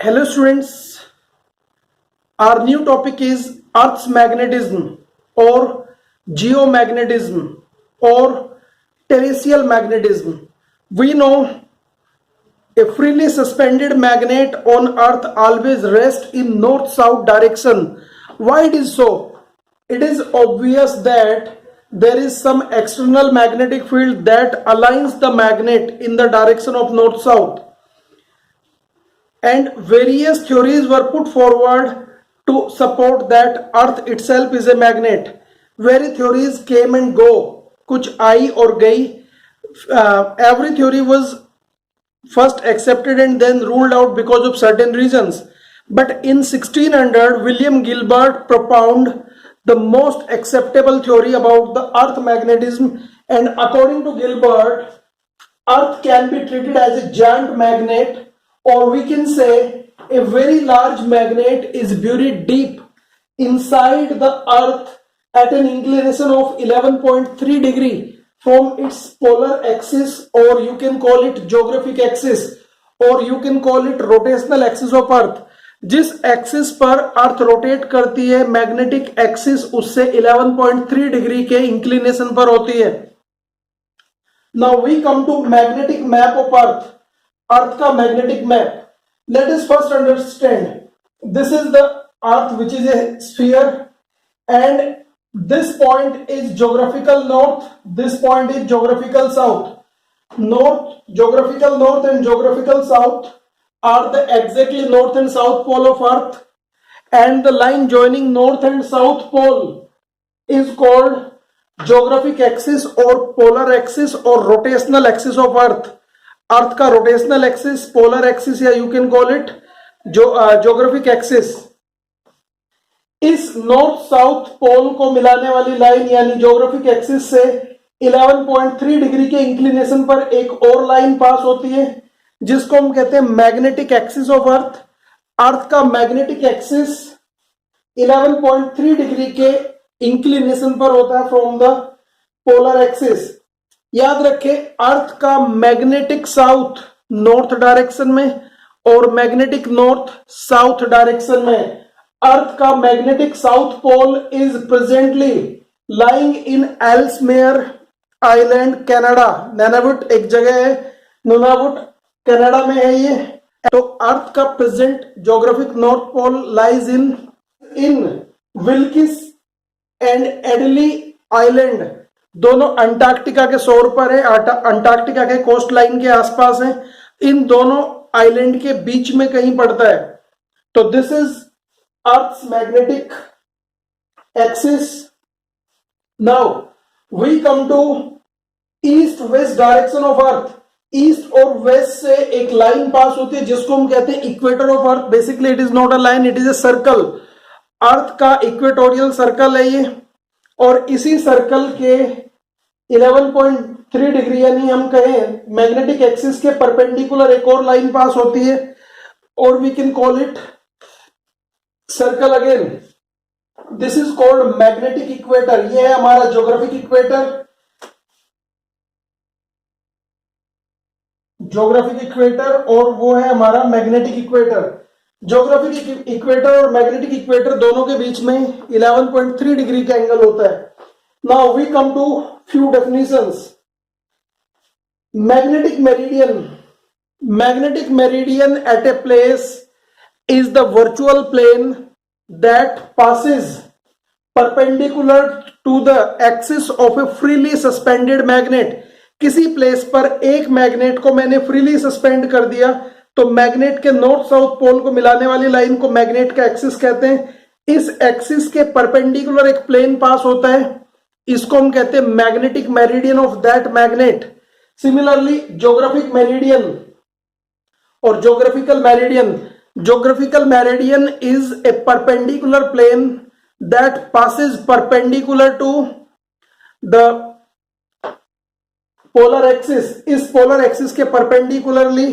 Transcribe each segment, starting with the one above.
Hello students, our new topic is Earth's magnetism or geomagnetism or terrestrial magnetism. We know a freely suspended magnet on Earth always rests in north-south direction. Why it is so? It is obvious that there is some external magnetic field that aligns the magnet in the direction of north-south, and various theories were put forward to support that Earth itself is a magnet. Very theories came and go, कुछ आई और गई. Every theory was first accepted and then ruled out because of certain reasons. But in 1600, William Gilbert propounded the most acceptable theory about the Earth magnetism, and according to Gilbert, Earth can be treated as a giant magnet, or we can say a very large magnet is buried deep inside the Earth at an inclination of 11.3 degree from its polar axis, or you can call it geographic axis, or you can call it rotational axis of Earth. जिस axis पर earth rotate करती है, magnetic axis उससे 11.3 degree के inclination पर होती है. Now we come to magnetic map of Earth. Earth का magnetic map. Let us first understand. This is the Earth, which is a sphere, and this point is geographical north. This point is geographical south. Geographical north and geographical south are the exactly north and south pole of Earth, and the line joining north and south pole is called geographic axis or polar axis or rotational axis of Earth. अर्थ का rotational axis, polar axis, या you can call it geographic axis. इस north south pole को मिलाने वाली line यानी geographic axis से 11.3 degree के inclination पर एक और लाइन पास होती है जिसको हम कहते हैं मैग्नेटिक एक्सिस ऑफ अर्थ. अर्थ का मैग्नेटिक एक्सिस 11.3 डिग्री के इंक्लिनेशन पर होता है फ्रॉम द पोलर एक्सिस. याद रखें, अर्थ का मैग्नेटिक साउथ नॉर्थ डायरेक्शन में और मैग्नेटिक नॉर्थ साउथ डायरेक्शन में. अर्थ का magnetic south pole is presently lying in Ellesmere Island, Canada. Nunavut एक जगह है, नूनावुट कनाडा में है ये. तो अर्थ का present geographic north pole lies in Wilkes and Adelie Island. दोनों अंटार्कटिका के शोर पर है, अंटार्कटिका के कोस्ट लाइन के आसपास है. इन दोनों आइलैंड के बीच में कहीं पड़ता है. तो this is earth's magnetic axis. Now we come to east west direction of earth. East और वेस्ट से एक लाइन पास होती है जिसको हम कहते हैं equator of earth. Basically it is not a line, it is a circle. Earth का इक्वेटोरियल सर्कल है ये, और इसी सर्कल के 11.3 डिग्री यानी हम कहें मैग्नेटिक एक्सिस के परपेंडिकुलर एक और लाइन पास होती है, और we can call it circle again. This is called magnetic equator. ये है हमारा ज्योग्राफिक इक्वेटर. ज्योग्राफिक इक्वेटर और वो है हमारा मैग्नेटिक इक्वेटर. ज्योग्राफिक इक्वेटर और मैग्नेटिक इक्वेटर दोनों के बीच में 11.3 डिग्री का एंगल होता है. Now we come to few definitions. Magnetic meridian. Magnetic meridian at a place is the virtual plane that passes perpendicular to the axis of a freely suspended magnet. किसी place पर एक magnet को मैंने freely suspend कर दिया तो magnet के north south pole को मिलाने वाली लाइन को मैग्नेट का एक्सिस कहते हैं. इस एक्सिस के परपेंडिकुलर एक प्लेन पास होता है, इसको हम कहते हैं magnetic meridian of that magnet. Similarly geographic meridian और geographical meridian. Geographical meridian is a perpendicular plane that passes perpendicular to the polar axis. इस polar axis के perpendicularly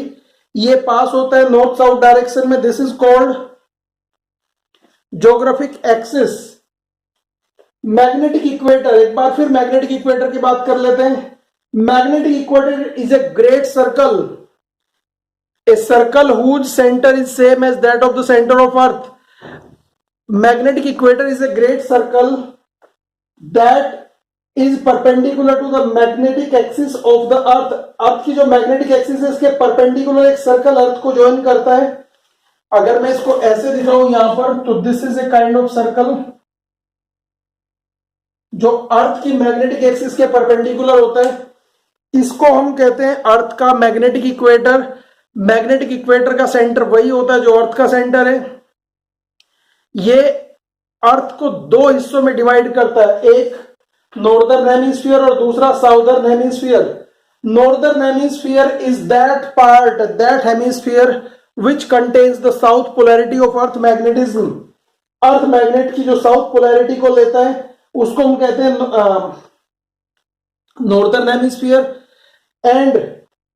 ये पास होता है नॉर्थ साउथ डायरेक्शन में. This is called geographic axis. Magnetic equator. एक बार फिर magnetic equator की बात कर लेते हैं. Magnetic equator is a great circle A circle whose center is same as that of the center of earth. Magnetic equator is a great circle that is perpendicular to the magnetic axis of the earth. अर्थ की जो magnetic axis है इसके perpendicular एक circle अर्थ को join करता है. अगर मैं इसको ऐसे दिखाऊं यहां पर, तो this is a kind of circle जो अर्थ की मैग्नेटिक एक्सिस के परपेंडिकुलर होता है. इसको हम कहते हैं अर्थ का मैग्नेटिक इक्वेटर. मैग्नेटिक इक्वेटर का सेंटर वही होता है जो अर्थ का सेंटर है. ये अर्थ को दो हिस्सों में डिवाइड करता है, एक नॉर्दर्न हेमिस्फीयर और दूसरा southern hemisphere. Northern hemisphere is that part, that hemisphere which contains the south polarity of earth magnetism. Earth magnet की जो साउथ पोलैरिटी को लेता है उसको हम कहते हैं northern hemisphere. And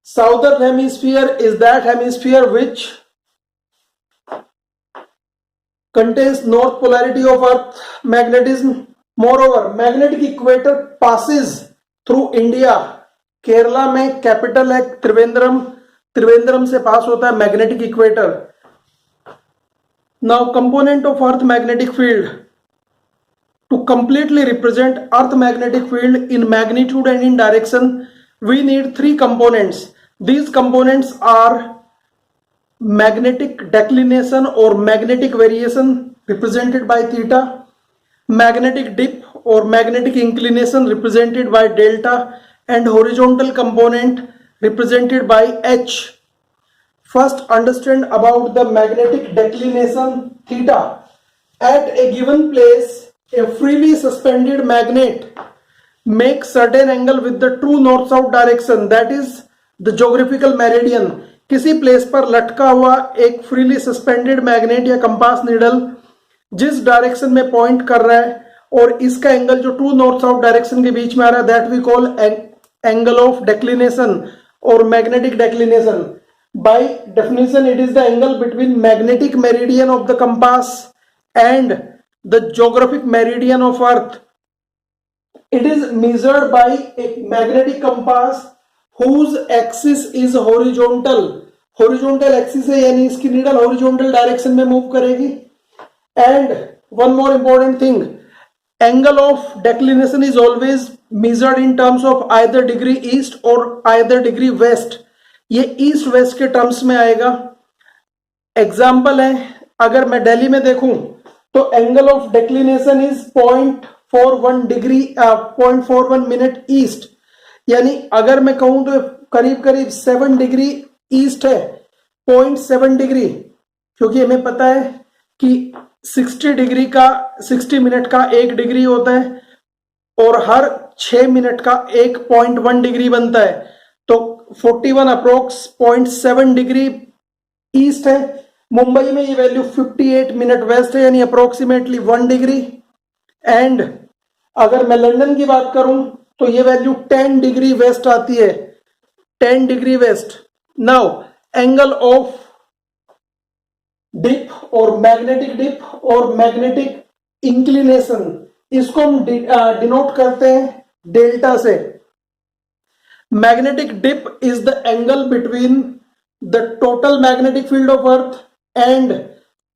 southern hemisphere is that hemisphere which contains north polarity of earth magnetism. Moreover, magnetic equator passes through India. Kerala में कैपिटल है त्रिवेंद्रम, त्रिवेंद्रम से पास होता है magnetic equator. Now component of earth magnetic field. To completely represent earth magnetic field in magnitude and in direction we need three components. These components are magnetic declination or magnetic variation represented by theta, magnetic dip or magnetic inclination represented by delta, and horizontal component represented by h. First, understand about the magnetic declination theta. At a given place, a freely suspended magnet makes certain angle with the true north-south direction, that is the geographical meridian. किसी place पर लटका हुआ एक freely suspended magnet या compass needle जिस direction में point कर रहा है और इसका एंगल जो ट्रू नॉर्थ साउथ डायरेक्शन के बीच में आ रहा है, that we call angle of declination और magnetic declination. By definition it is the angle between magnetic meridian of the compass and the geographic meridian of earth. It is measured by a magnetic compass whose axis is horizontal. horizontal axis है यानी इसकी needle horizontal direction में move करेगी. And one more important thing, angle of declination is always measured in terms of either degree east or either degree west. ये east west के terms में आएगा. Example है, अगर मैं दिल्ली में देखूं तो angle of declination is 0.41 degree 0.41 minute east. यानी अगर मैं कहूं तो करीब करीब 7 डिग्री ईस्ट है, 0.7 डिग्री, क्योंकि हमें पता है कि 60 मिनट का 1 डिग्री होता है और हर 6 मिनट का 1.1 डिग्री बनता है. तो 41 अप्रोक्स 0.7 डिग्री ईस्ट है. मुंबई में ये वैल्यू 58 मिनट वेस्ट है यानी अप्रोक्सीमेटली 1 डिग्री. एंड अगर मैं लंदन की बात करूं तो ये वैल्यू 10 डिग्री वेस्ट आती है, 10 degree west. Now angle of dip और मैग्नेटिक डिप और मैग्नेटिक इंक्लिनेशन, इसको हम डिनोट करते हैं डेल्टा से. Magnetic dip is the angle between the total magnetic field of earth and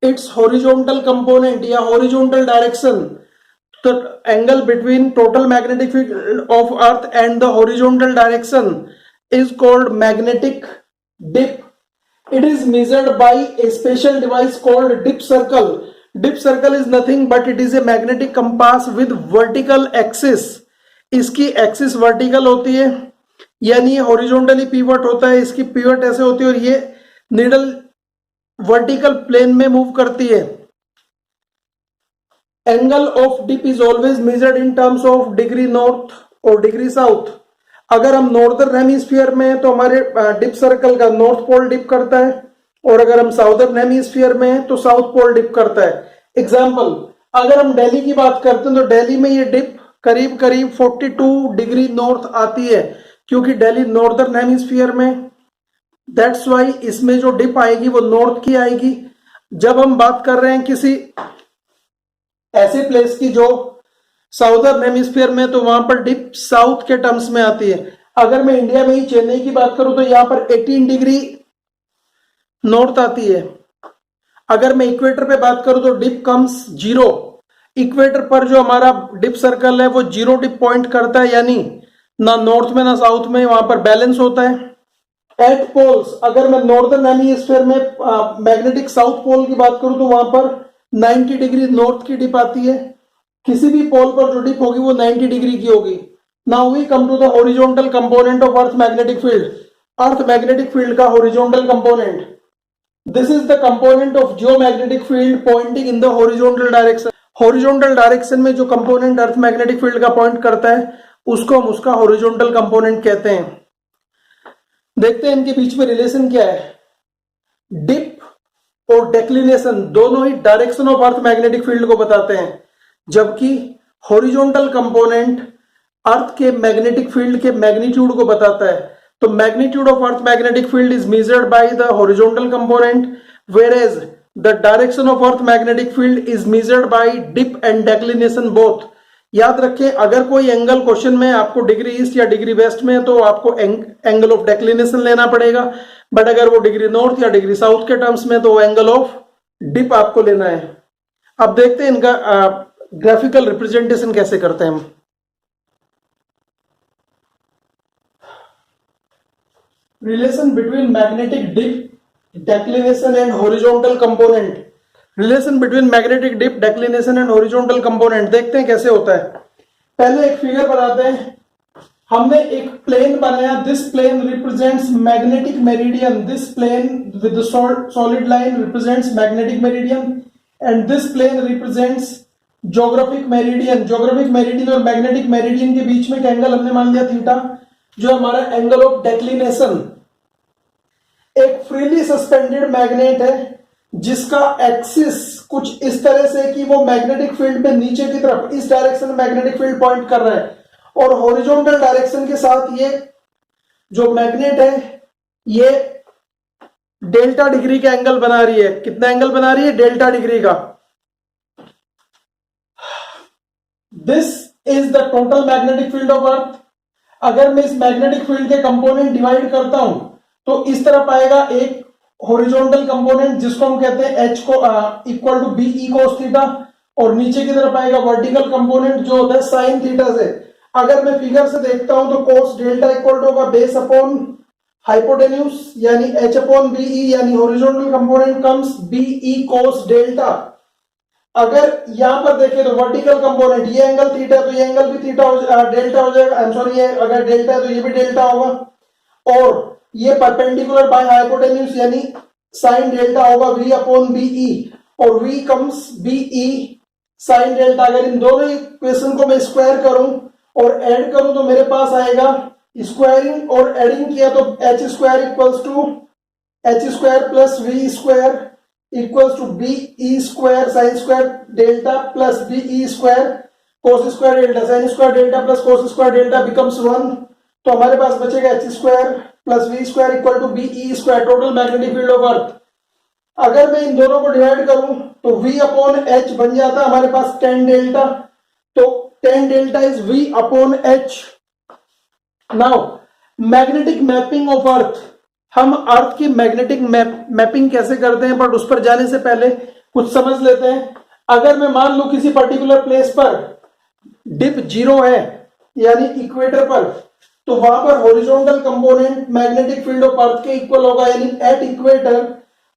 its horizontal component या horizontal direction. The angle between total magnetic field of earth and the horizontal direction is called magnetic dip. It is measured by a special device called dip circle. Dip circle is nothing but it is a magnetic compass with vertical axis. इसकी axis vertical होती है यानी horizontally pivot होता है, इसकी pivot ऐसे होती है और ये नीडल वर्टिकल प्लेन में मूव करती है. Angle of dip is always measured in terms of degree north और डिग्री साउथ. अगर हम नॉर्दर्न हेमिस्फीयर में हैं तो हमारे डिप सर्कल का नॉर्थ पोल डिप करता है और अगर हम साउदर्न हेमिस्फीयर में हैं तो साउथ पोल डिप करता है. एग्जाम्पल, अगर हम दिल्ली की बात करते हैं तो दिल्ली में ये डिप करीब करीब 42 डिग्री नॉर्थ आती है क्योंकि दिल्ली नॉर्दर्न हेमिस्फीयर में. दैट्स वाई इसमें जो डिप आएगी वो नॉर्थ की आएगी. जब हम बात कर रहे हैं किसी ऐसे प्लेस की जो साउदर्न हेमिस्फीयर में तो वहां पर डिप साउथ के टर्म्स में आती है. अगर मैं इंडिया में ही चेन्नई की बात करूं तो यहाँ पर 18 डिग्री नॉर्थ आती है। अगर मैं इक्वेटर पे बात करूं तो डिप कम्स जीरो। इक्वेटर पर जो हमारा डिप सर्कल है वो जीरो डिप पॉइंट करता है, यानी ना नॉर्थ में ना साउथ में, वहां पर बैलेंस होता है। एट पोल्स, अगर मैं नॉर्दर्न हेमिस्फीयर में मैग्नेटिक साउथ पोल की बात करूं तो वहां पर 90 डिग्री नॉर्थ की डिप आती है। किसी भी पोल पर जो डिप होगी वो 90 डिग्री की होगी। Now we come to the horizontal component of earth magnetic field. Earth magnetic field का horizontal component, this is the component of geomagnetic field pointing in the horizontal direction। Horizontal direction में जो component अर्थ magnetic field का point करता है उसको हम उसका horizontal component कहते हैं। देखते हैं इनके बीच में रिलेशन क्या है। डिप और डेक्लिनेशन दोनों ही direction of earth magnetic field को बताते हैं, जबकि हॉरिजॉन्टल कंपोनेंट अर्थ के मैग्नेटिक फील्ड के मैग्नीट्यूड को बताता है। तो magnitude of earth magnetic field is measured by the horizontal component, whereas the direction of earth magnetic field is measured by dip and declination both। याद रखें, अगर कोई एंगल क्वेश्चन में आपको डिग्री ईस्ट या डिग्री वेस्ट में है तो आपको एंगल ऑफ डेक्लिनेशन लेना पड़ेगा, बट अगर वो डिग्री नॉर्थ या डिग्री साउथ के टर्म्स में तो एंगल ऑफ डिप आपको लेना है। अब देखते हैं इनका ग्राफिकल रिप्रेजेंटेशन कैसे करते हैं हम। Relation between magnetic dip, declination and horizontal component। Relation between magnetic dip, declination and horizontal component देखते हैं कैसे होता है। पहले एक फिगर बनाते हैं। हमने एक प्लेन बनाया। This plane represents magnetic meridian. This plane with solid line represents magnetic meridian and this plane represents geographic meridian. Geographic meridian और मैग्नेटिक मेरिडियन के बीच में एक एंगल हमने मान लिया थीटा, जो हमारा एंगल ऑफ डेक्लिनेशन। एक फ्रीली सस्पेंडेड मैग्नेट है जिसका एक्सिस कुछ इस तरह से कि वो मैग्नेटिक फील्ड में नीचे की तरफ इस डायरेक्शन में मैग्नेटिक फील्ड पॉइंट कर रहा है, और हॉरिजॉन्टल डायरेक्शन के साथ ये जो मैग्नेट है ये डेल्टा डिग्री का एंगल बना रही है। कितना एंगल बना रही है? डेल्टा डिग्री का। This is the total magnetic field of earth. अगर मैं इस मैग्नेटिक फील्ड के कंपोनेंट डिवाइड करता हूं तो इस तरफ आएगा एक हॉरिजॉन्टल कंपोनेंट जिसको हम कहते हैं एच को equal to B E cos theta, और नीचे की तरफ आएगा वर्टिकल कंपोनेंट जो होता है साइन थीटा से। अगर मैं फिगर से देखता हूं तो कोस डेल्टा इक्वल टू होगा बेस अपॉन हाइपोटेन्यूज यानी एच अपॉन बी ई, यानी horizontal component comes B E cos delta. अगर यहां पर देखें तो वर्टिकल कंपोनेंट ये एंगल थीटा है तो ये एंगल भी थीटा डेल्टा हो जाएगा। आई एम सॉरी, ये अगर डेल्टा है तो ये भी डेल्टा होगा, और ये परपेंडिकुलर बाय हाइपोटेन्यूज यानी साइन डेल्टा होगा v अपॉन बी ई, और v comes B E sine delta. अगर इन दोनों इक्वेशन को मैं स्क्वायर करूं और ऐड करूं तो मेरे पास आएगा, स्क्वायरिंग और एडिंग किया तो H square equals to H square plus V square equals to B E square sine square delta plus B E square cos square delta. Sine square delta plus cos square delta becomes 1, तो हमारे पास बचेगा H square plus V square equal to B E square, total magnetic field of earth. अगर मैं इन दोनों को divide करूं तो v अपॉन एच बन जाता है हमारे पास tan डेल्टा, तो tan delta is v upon H. Now magnetic mapping of earth. हम अर्थ की मैग्नेटिक मैपिंग कैसे करते हैं, बट उस पर जाने से पहले कुछ समझ लेते हैं। अगर मैं मान लूं किसी पर्टिकुलर प्लेस पर डिप जीरो है यानी इक्वेटर पर, तो वहां पर horizontal component magnetic field of अर्थ के इक्वल होगा, यानी एट इक्वेटर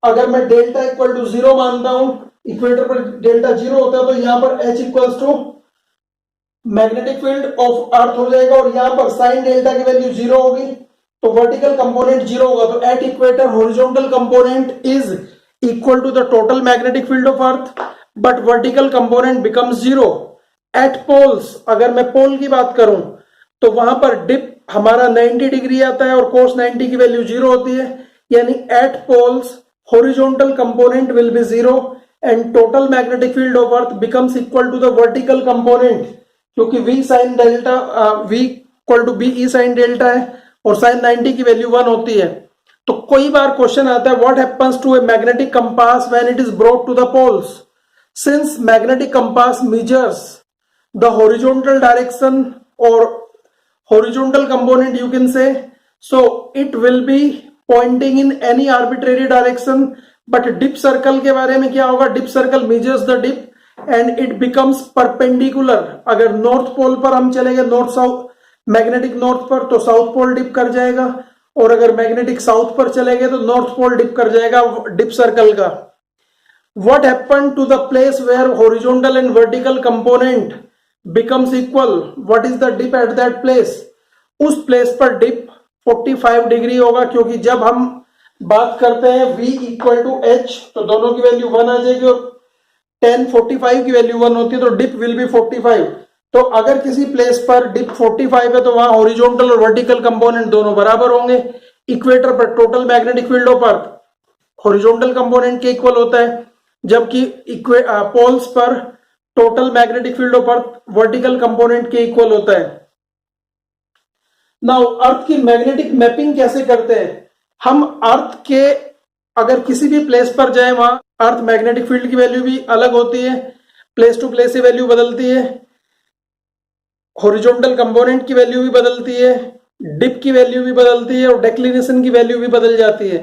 अगर मैं डेल्टा इक्वल टू जीरो मानता हूं, इक्वेटर पर डेल्टा जीरो होता है तो यहां पर H equals to magnetic field of earth हो जाएगा, और यहां पर साइन डेल्टा की वैल्यू जीरो होगी तो वर्टिकल कंपोनेंट जीरो होगा। तो at equator horizontal component is equal to the total magnetic field of earth, but vertical component becomes zero. At poles, अगर मैं पोल की बात करूं तो वहां पर डिप हमारा 90 डिग्री आता है और कोस 90 की वैल्यू जीरो होती है, यानी at poles horizontal component will be zero and total magnetic field of earth becomes equal to the vertical component, क्योंकि v sine delta v equal to B E sine delta है और sign 90 की value 1 होती है। तो कई बार question आता है, what happens to a magnetic compass when it is brought to the poles. Since magnetic compass measures the horizontal direction और horizontal component you can say, so it will be pointing in any arbitrary direction, but dip circle के बारे में क्या होगा, dip circle measures the dip and it becomes perpendicular. अगर north pole पर हम चले गए, नॉर्थ साउथ मैग्नेटिक नॉर्थ पर, तो साउथ पोल डिप कर जाएगा, और अगर मैग्नेटिक साउथ पर चले गए तो नॉर्थ पोल डिप कर जाएगा डिप सर्कल का। What happened to the place where horizontal and vertical component becomes equal? What is the dip at that place? उस प्लेस पर डिप 45 डिग्री होगा, क्योंकि जब हम बात करते हैं V इक्वल टू H तो दोनों की वैल्यू 1 आ जाएगी, और 10 45 की वैल्यू 1 होती है, तो डिप विल बी 45। तो अगर किसी प्लेस पर डिप 45 है तो वहां हॉरिजॉन्टल और वर्टिकल कंपोनेंट दोनों बराबर होंगे। इक्वेटर पर total magnetic field of earth horizontal component के इक्वल होता है, जबकि पोल्स पर total magnetic field of earth vertical component के इक्वल होता है। नाउ अर्थ की मैग्नेटिक मैपिंग कैसे करते हैं हम? अर्थ के अगर किसी भी प्लेस पर जाए, वहां अर्थ मैग्नेटिक फील्ड की वैल्यू भी अलग होती है, प्लेस टू प्लेस से वैल्यू बदलती है, हॉरिजॉन्टल कंपोनेंट की वैल्यू भी बदलती है, डिप की वैल्यू भी बदलती है, और डेक्लिनेशन की वैल्यू भी बदल जाती है।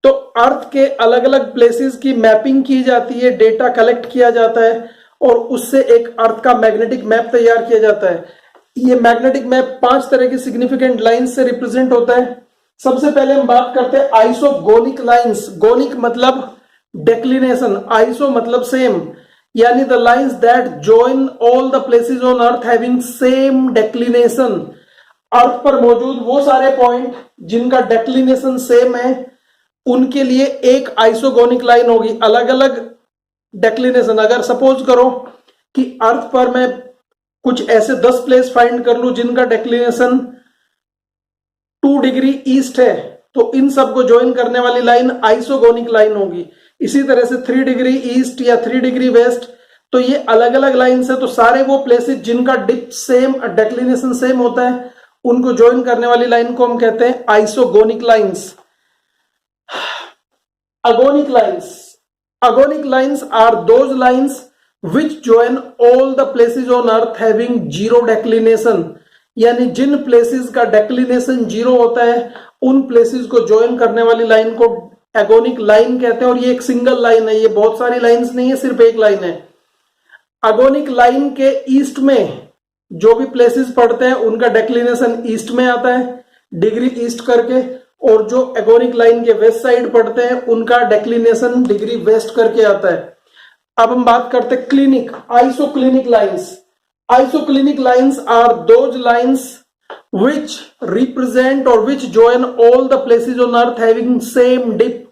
तो अर्थ के अलग अलग प्लेसेस की मैपिंग की जाती है, डेटा कलेक्ट किया जाता है, और उससे एक अर्थ का मैग्नेटिक मैप तैयार किया जाता है। ये मैग्नेटिक मैप 5 तरह की सिग्निफिकेंट लाइंस से रिप्रेजेंट होता है। सबसे पहले हम बात करते हैं आइसोगोनिक लाइंस। गोनिक मतलब डेक्लिनेशन, आइसो मतलब सेम, यानी the lines that join all the places on earth having same declination. Earth पर मौजूद वो सारे पॉइंट जिनका डेक्लिनेशन सेम है, उनके लिए एक आइसोगोनिक लाइन होगी। अलग अलग डेक्लिनेशन, अगर सपोज करो कि अर्थ पर मैं कुछ ऐसे 10 प्लेस फाइंड कर लूं जिनका डेक्लिनेशन 2 डिग्री ईस्ट है, तो इन सब को ज्वाइन करने वाली लाइन आइसोगोनिक लाइन होगी। इसी तरह से 3 डिग्री ईस्ट या 3 डिग्री वेस्ट, तो ये अलग अलग लाइन्स है। तो सारे वो प्लेसेस जिनका डिप सेम, डेक्लिनेशन सेम होता है, उनको ज्वाइन करने वाली लाइन को हम कहते हैं isogonic lines. Agonic lines. Agonic lines are those lines which join all the places on earth having zero declination. यानी जिन प्लेसेस का डेक्लिनेशन 0 होता है, उन प्लेसेस को ज्वाइन करने वाली लाइन को एगोनिक लाइन कहते हैं। और ये एक सिंगल लाइन है, ये बहुत सारी लाइंस नहीं है, सिर्फ एक लाइन है। एगोनिक लाइन के ईस्ट में जो भी प्लेसेस पड़ते हैं उनका डेक्लिनेशन ईस्ट में आता है, डिग्री ईस्ट करके, और जो एगोनिक लाइन के वेस्ट साइड पड़ते हैं उनका डेक्लिनेशन डिग्री वेस्ट करके आता है। अब हम बात करते हैं clinic, isoclinic lines. Isoclinic lines are those lines which represent or which join all the places on earth having same dip.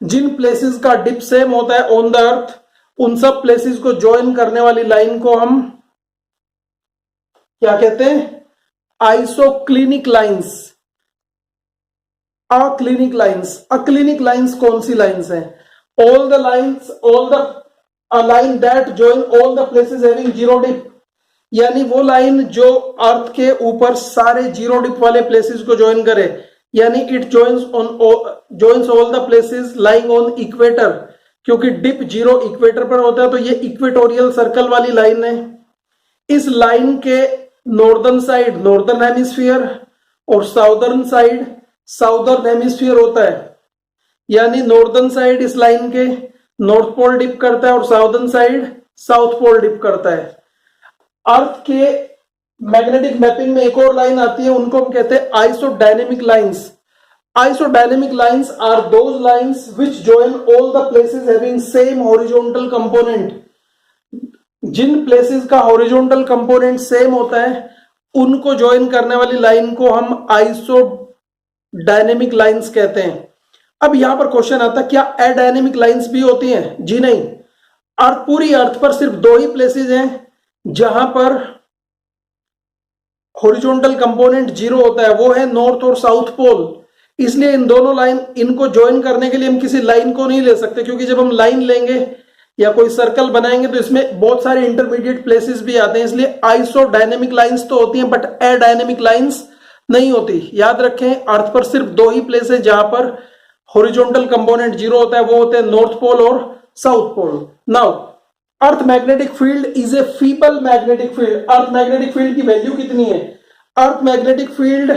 Jin places का डिप सेम होता है ऑन द अर्थ, उन सब प्लेसेस को ज्वाइन करने वाली लाइन को हम क्या कहते हैं? Isoclinic lines. Aclinic lines, aclinic lines कौन सी लाइंस हैं? All the lines, all the line that join all the places having zero dip, यानी वो लाइन जो अर्थ के ऊपर सारे जीरो डिप वाले प्लेसेस को ज्वाइन करे, यानी it joins all the places lying on equator, क्योंकि डिप जीरो इक्वेटर पर होता है, तो ये इक्वेटोरियल सर्कल वाली लाइन है। इस लाइन के नॉर्दर्न साइड नॉर्दर्न हेमिस्फीयर और साउदर्न साइड साउदर्न हेमिस्फीयर होता है, यानी नॉर्दर्न साइड इस लाइन के नॉर्थ पोल डिप करता है और southern side south pole dip करता है। अर्थ के मैग्नेटिक मैपिंग में एक और लाइन आती है, उनको हम कहते हैं isodynamic lines. Isodynamic lines are those lines which join all the places having same horizontal component. जिन प्लेसेस का हॉरिजॉन्टल कंपोनेंट सेम होता है, उनको ज्वाइन करने वाली लाइन को हम आइसोडायनेमिक लाइंस कहते हैं। अब यहां पर क्वेश्चन आता है, क्या एडायनेमिक लाइंस भी होती हैं? जी नहीं। पूरी अर्थ पर सिर्फ 2 ही प्लेसेस हैं जहां पर हॉरिजॉन्टल कंपोनेंट 0 होता है, वो है नॉर्थ और साउथ पोल। इसलिए इन दोनों लाइन, इनको ज्वाइन करने के लिए हम किसी लाइन को नहीं ले सकते, क्योंकि जब हम लाइन लेंगे या कोई सर्कल बनाएंगे तो इसमें बहुत सारे इंटरमीडिएट प्लेसेस भी आते हैं। इसलिए आइसोडायनेमिक लाइंस तो होती हैं, बट एडायनेमिक लाइंस नहीं होती। याद रखें, अर्थ पर सिर्फ 2 ही प्लेस है जहां पर हॉरिजॉन्टल कंपोनेंट 0 होता है, वो होते हैं नॉर्थ पोल और south pole. Now earth magnetic field is a feeble magnetic field. Earth magnetic field की वैल्यू कितनी है? Earth magnetic field,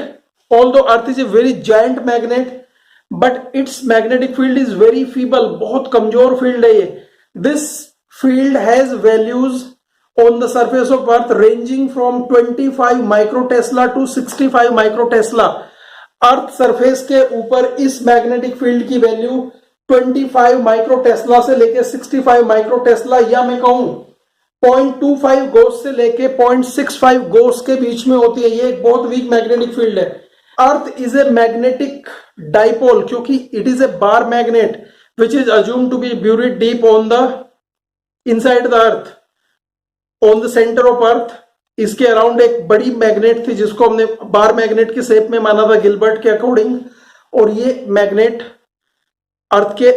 although earth is a very giant magnet, but its magnetic field is very feeble, बहुत कमजोर field है ये. This field has values on the surface of earth ranging from 25 microtesla to 65 microtesla. Earth surface के ऊपर इस magnetic field की value 25 माइक्रोटेस्ला से लेके 65 माइक्रोटेस्ला, या मैं कहूं 0.25 गोस से लेके 0.65 गोस के बीच में होती है. ये एक बहुत वीक मैग्नेटिक फील्ड है. Earth is a magnetic dipole क्योंकि it is a bar magnet which is assume to be buried deep on the inside the earth, on the centre of earth. इसके अराउंड एक बड़ी magnet थी जिसको हमने bar magnet की shape में माना था गिलबर्ट के अकॉर्डिंग, और ये मैग्नेट अर्थ के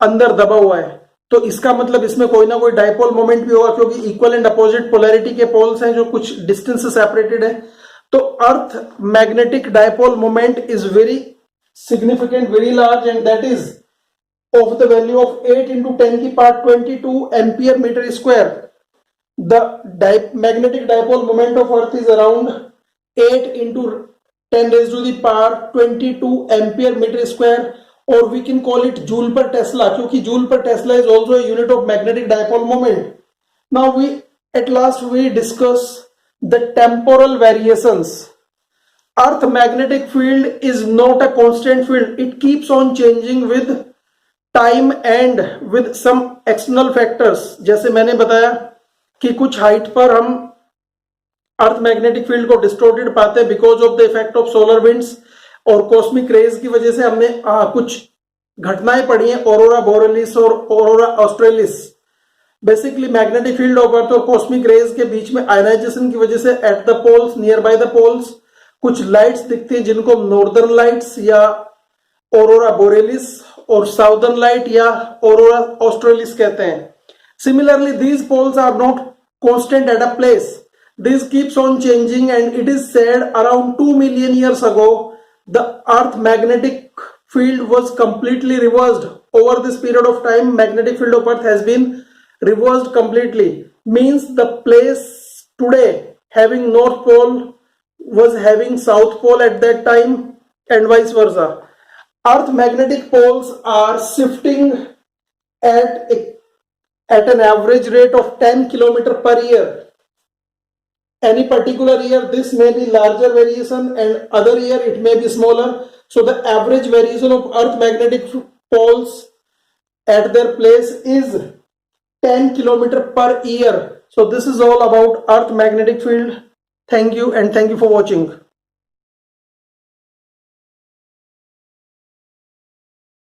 अंदर दबा हुआ है. तो इसका मतलब इसमें कोई ना कोई डाइपोल मोमेंट भी होगा क्योंकि इक्वल एंड अपोजिट पोलैरिटी के पोल्स हैं जो कुछ डिस्टेंस से सेपरेटेड है. तो earth magnetic dipole moment is very significant, very large, and that is of the value of 8 into 10 की power 22 ampere meter square. The magnetic dipole moment of earth is around 8 into 10 raised to the power 22 ampere meter square, or we can call it joule per tesla क्योंकि joule per tesla is also a unit of magnetic dipole moment. Now at last we discuss the temporal variations. Earth magnetic field is not a constant field. It keeps on changing with time and with some external factors. जैसे मैंने बताया कि कुछ height पर हम earth magnetic field को distorted पाते हैं because of the effect of solar winds और कॉस्मिक रेज की वजह से. हमने कुछ घटनाएं पढ़ी हैं, ऑरोरा बोरेलिस और aurora australis. Basically magnetic field of earth और कॉस्मिक रेज के बीच में आयनाइजेशन की वजह से at the poles, near by the poles, कुछ लाइट्स दिखती हैं जिनको नॉर्दर्न लाइट्स या ऑरोरा बोरेलिस और साउदर्न लाइट या ऑरोरा ऑस्ट्रेलिस कहते हैं. Similarly these poles are not constant at a place. This keeps on changing and it is said around 2 million years ago the earth magnetic field was completely reversed. Over this period of time magnetic field of earth has been reversed completely. Means the place today having north pole was having south pole at that time and vice versa. Earth magnetic poles are shifting at an average rate of 10 km per year. Any particular year this may be larger variation and other year it may be smaller. So the average variation of earth magnetic poles at their place is 10 km per year. So this is all about earth magnetic field. Thank you and thank you for watching.